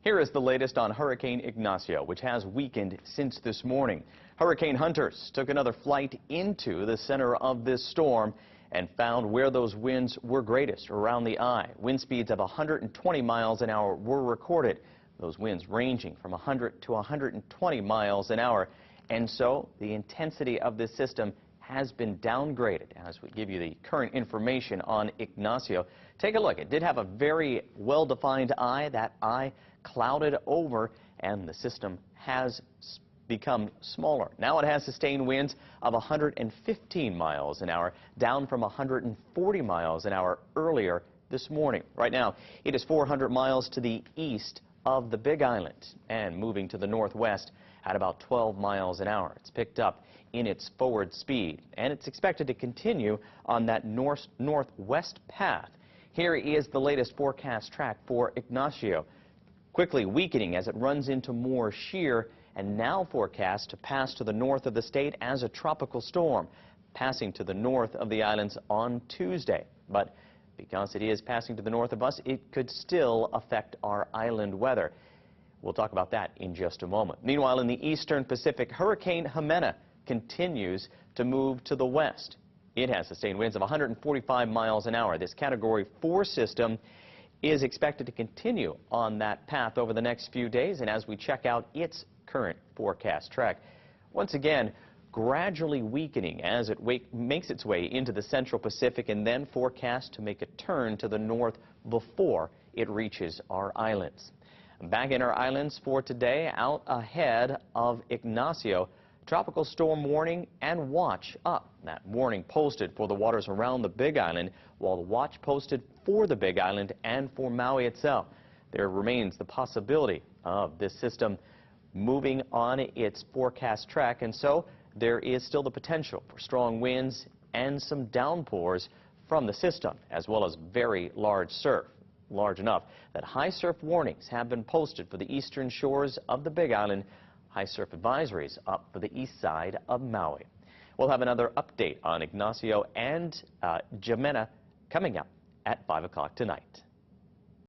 Here is the latest on Hurricane Ignacio, which has weakened since this morning. Hurricane hunters took another flight into the center of this storm and found where those winds were greatest around the eye. Wind speeds of 120 miles an hour were recorded. Those winds ranging from 100 to 120 miles an hour. And so the intensity of this system has been downgraded. As we give you the current information on Ignacio, take a look. It did have a very well-defined eye. That eye clouded over, and the system has become smaller. Now it has sustained winds of 115 miles an hour, down from 140 miles an hour earlier this morning. Right now, it is 400 miles to the east of the Big Island and moving to the northwest at about 12 miles an hour. It's picked up in its forward speed, and it's expected to continue on that northwest path. Here is the latest forecast track for Ignacio, quickly weakening as it runs into more shear, and now forecast to pass to the north of the state as a tropical storm, passing to the north of the islands on Tuesday. But because it is passing to the north of us, it could still affect our island weather. We'll talk about that in just a moment. Meanwhile, in the eastern Pacific, Hurricane Jimena continues to move to the west. It has sustained winds of 145 miles an hour. This Category 4 system is expected to continue on that path over the next few days, and as we check out its current forecast track, once again gradually weakening as it makes its way into the central Pacific, and then forecast to make a turn to the north before it reaches our islands. Back in our islands for today, out ahead of Ignacio, tropical storm warning and watch up. That warning posted for the waters around the Big Island, while the watch posted for the Big Island and for Maui itself. There remains the possibility of this system moving on its forecast track, and so there is still the potential for strong winds and some downpours from the system, as well as very large surf, large enough that high surf warnings have been posted for the eastern shores of the Big Island. High surf advisories up for the east side of Maui. We'll have another update on Ignacio and Jimena coming up at 5 o'clock tonight.